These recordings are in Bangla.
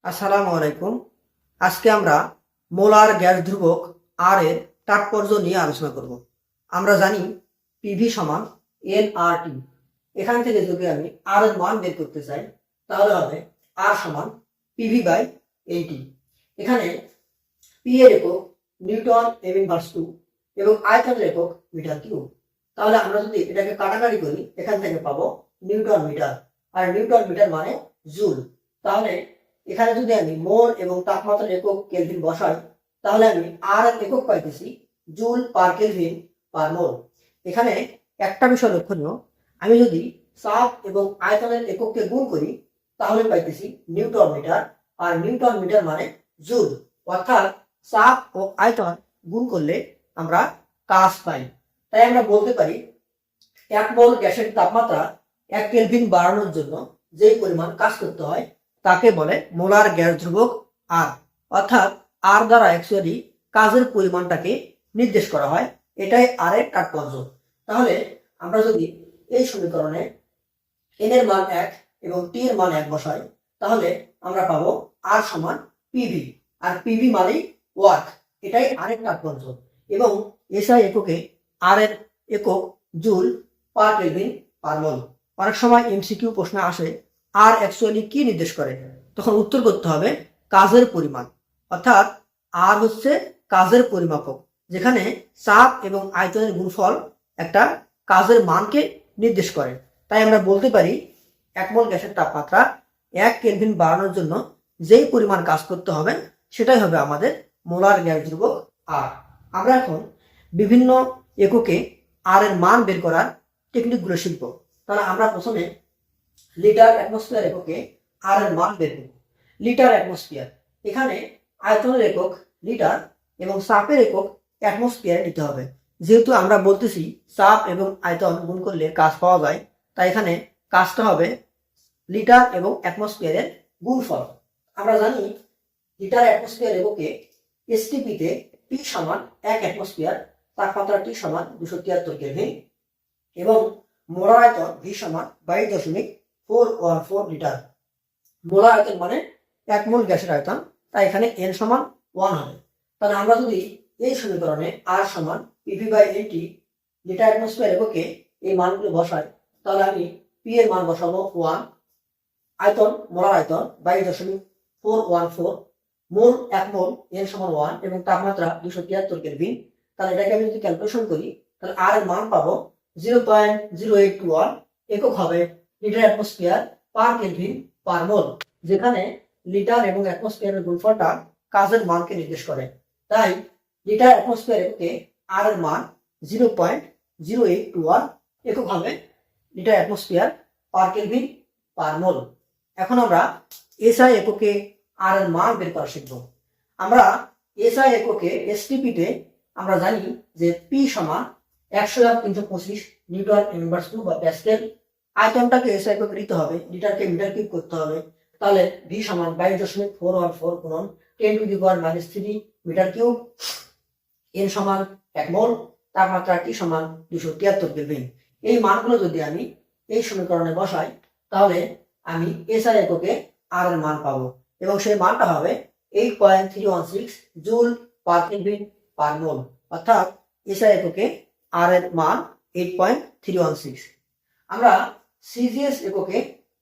আসসালামু আলাইকুম। আজকে আমরা মোলার গ্যাস ধ্রুবক আর এর তাৎপর্য নিয়ে আলোচনা করব। আমরা জানি পিভি সমান এনআরটি। এখান থেকে যদি আমি আর এর মান বের করতে চাই তাহলে হবে আর সমান পিভি বাই এইটি। এখানে পি এর একক নিউটন এম ইনভার্স 2 এবং আয়তনের একক মিটার কিউব। তাহলে আমরা যদি এটাকে কাটাকাটি করি এখান থেকে পাবো নিউটন মিটার, আর নিউটন মিটার মানে জুল। তাহলে এখানে যদি আমি মোল এবং তাপমাত্রার একক কেলভিন বসাই তাহলে আমি আর এর একক পাইতেছি জুল পার কেলভিন পার মোল। এখানে একটা বিষয় লক্ষণীয়, আমি যদি চাপ এবং আয়তনের একককে গুণ করি তাহলে পাইতেছি নিউটন মিটার, আর নিউটন মিটার মানে জুল। অর্থাৎ চাপ ও আয়তন গুণ করলে আমরা কাজ পাই। তাই আমরা বলতে পারি এক মোল গ্যাসের তাপমাত্রা 1 কেলভিন বাড়ানোর জন্য যে পরিমাণ কাজ করতে হয় তাকে বলে মোলার গ্যাস ধ্রুবক আর। অর্থাৎ আর দ্বারা অ্যাকচুয়ালি কাজের পরিমাণটাকে নির্দেশ করা হয়, এটাই আর এর তাৎপর্য। তাহলে আমরা যদি এই সমীকরণে এন এর মান 1 এবং টি এর মান 1 বসাই তাহলে আমরা পাবো আর সমান পিভি, আর পিভি মানেই ওয়ার্ক, এটাই আর এর তাৎপর্য। এবং এসআই এককে আর এর একক জুল পার কেলভিন পার মোল। অনেক সময় এমসিকিউ প্রশ্ন আসে আর অ্যাকচুয়ালি কি নির্দেশ করে, তখন উত্তর করতে হবে কাজের পরিমাণ। অর্থাৎ আর হচ্ছে কাজের পরিমাপক, যেখানে চাপ এবং আয়তনের গুণফল একটা কাজের মানকে নির্দেশ করে। তাই আমরা বলতে পারি এক মোল গ্যাসের তাপমাত্রা 1 কেলভিন বাড়ানোর জন্য যেই পরিমাণ কাজ করতে হবে সেটাই হবে আমাদের মোলার গ্যাস ধ্রুবক আর। আমরা এখন বিভিন্ন এককে আর এর মান বের করার টেকনিকগুলো শিখব। তাহলে আমরা প্রথমে লিটার অ্যাটমসফিয়ার এককে আর এর মান বের করব। লিটার অ্যাটমসফিয়ার, এখানে আয়তনের একক লিটার এবং চাপের একক অ্যাটমসফিয়ারে নিতে হবে। যেহেতু আমরা বলতেছি চাপ এবং আয়তন গুণ করলে কাজ পাওয়া যায়, তাই এখানে কাজটা হবে লিটার এবং অ্যাটমসফিয়ারের গুণফল। আমরা জানি লিটার অ্যাটমসফিয়ার এককে এসটিপিতে পি সমান 1 অ্যাটমসফিয়ার, তাপমাত্রা টি সমান 273 কেলভিন এবং মোলার আয়তন ভি সমান 22.414 লিটার। মোলার আয়তন মানে 1 মোল গ্যাসের আয়তন, তাই এখানে এন সমান 1 হবে। তাহলে আমরা যদি এই সমীকরণে আর সমান PV by N T litre atmosphere এককে এই মানগুলো বসাই তাহলে আমি পি এর মান বসাবো 1, আয়তন মোলার আয়তন 22.414, মোল 1 মোল এন সমান 1 এবং তাপমাত্রা 273 কেলভিন। তাহলে এটাকে আমি যদি ক্যালকুলেশন করি তাহলে আর এর মান পাবো 0.0821, একক হবে litre atmosphere per kelvin per mole, যেখানে লিটার এবং অ্যাটমসফিয়ারের গুণফলটা কাজের মানকে নির্দেশ করে। তাই লিটার অ্যাটমসফিয়ার এককে আর এর মান 0.0821, একক হবে litre atmosphere per kelvin per mole. এখন আমরা এসআই এককে আর এর মান বের করা শিখব। আমরা এসআই এককে এসটিপিতে আমরা জানি যে পি সমান 100,325 নিউটন ইনভার্স 2 বা প্যাসকেল। আয়তনটাকে এসআই এককে নিতে হবে, লিটারকে মিটার কিউব করতে হবে। তাহলে ভি সমান 22.414 গুণন 10⁻³ মিটার কিউব, এন সমান 1 মোল, তাপমাত্রা টি সমান 273 কেলভিন। এই মানগুলো যদি আমি এই সমীকরণে বসাই তাহলে আমি এসআই এককে আর এর মান পাবো এবং সেই মানটা হবে 8.316 জুল পার কেলভিন পার মোল। অর্থাৎ এসআই এককে আর এর মান 8.316। আমরা সিজিএস এককে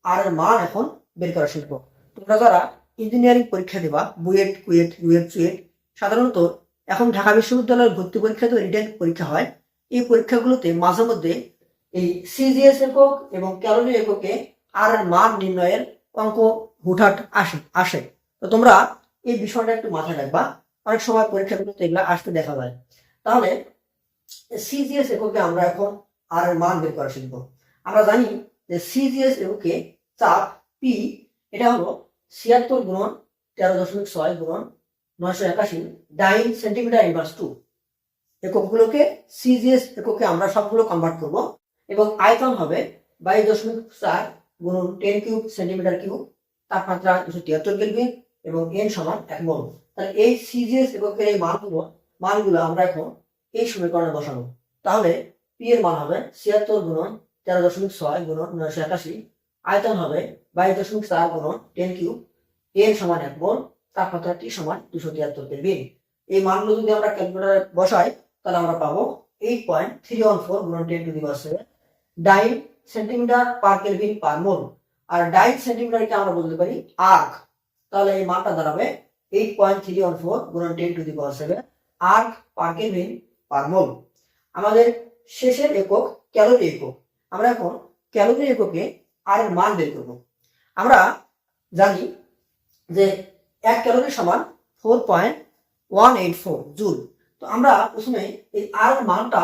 আর এর মান এখন বের করা শিখব। তোমরা যারা ইঞ্জিনিয়ারিং পরীক্ষা দেবা, বুয়েট, কুয়েট, ইউএট, চুয়েট, সাধারণত এখন ঢাকা বিশ্ববিদ্যালয়ের ভর্তি পরীক্ষা তো রিটেন পরীক্ষা হয়। এই পরীক্ষাগুলোতে মাঝে মধ্যে এই সিজিএস একক এবং ক্যালোরি এককে আর এর মান নির্ণয়ের অঙ্ক হুটহাট আসে। তো তোমরা এই বিষয়টা একটু মাথায় রাখবা, অনেক সময় পরীক্ষাগুলোতে এগুলো আসতে দেখা যায়। তাহলে সিজিএস এককে আমরা এখন আর এর মান বের করা শিখবো। আমরা জানি যে সিজিএস এককে চাপ পি এটা হলো 76 গুণন 13.6 গুণন 981 ডাইন সেন্টিমিটার ইনভার্স 2। এককগুলোকে সিজিএস এককে আমরা সবগুলো কনভার্ট করব এবং আয়তন হবে 22.4 গুণন 10 কিউব সেন্টিমিটার কিউব, তাপমাত্রা 273 কেলভিন এবং এন সমান 1 মোল। তাহলে এই সিজিএস এককের এই মানগুলো আমরা এখন এই সমীকরণে বসাবো। তাহলে পি এর মান হবে 76 গুণন 13.6 গুণন 981, আয়তন হবে 22.4 গুণন 10 কিউব এন সমান 1 মোল, তাপমাত্রা T সমান 273 কেলভিন। এই মানগুলো যদি আমরা ক্যালকুলেটরে বসাই তাহলে আমরা পাবো 8.314 গুণন 10 to the power 7 dyne centimetre per kelvin per mole. আর ডাইন সেন্টিমিটারকে আমরা বলতে পারি আর্ক। তাহলে এই মানটা দাঁড়াবে 8.314 গুণন 10 to the power 7 erg per kelvin per mole. আমাদের শেষের একক ক্যালোরি একক। আমরা এখন ক্যালোরি এককে আর এর মান বের করব। আমরা জানি যে 1 ক্যালোরি সমান 4.184 জুল। তো আমরা প্রথমে এই আর এর মানটা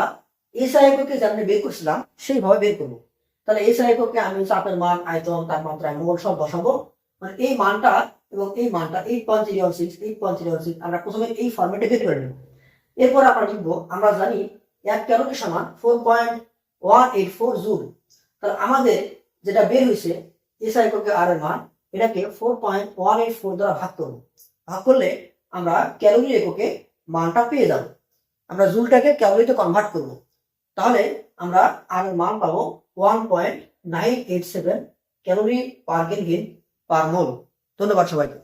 এসআই এককে যেমন বের করছিলাম সেইভাবে বের করব। তাহলে এসআই এককে আমি চাপের মান, আয়তন, তাপমাত্রা, মোল সব বসাবো। মানে এই মানটা এবং এই মানটা 8.316 আমরা প্রথমে এই ফরম্যাটে বের করে নেব। এরপর আমরা লিখবো, আমরা জানি 1 ক্যালোরি সমান 4.184 জুল। তাহলে আমাদের যেটা বের হয়েছে এসআই এককে আর এর মান, এটাকে 4.184 দ্বারা ভাগ করব। ভাগ করলে আমরা ক্যালোরি এককে মানটা পেয়ে যাব। আমরা জুলটাকে ক্যালোরিতে কনভার্ট করব। তাহলে আমরা আর এর মান পাবো 1.987 ক্যালোরি পার কেলভিন পার মোল। ধন্যবাদ সবাইকে।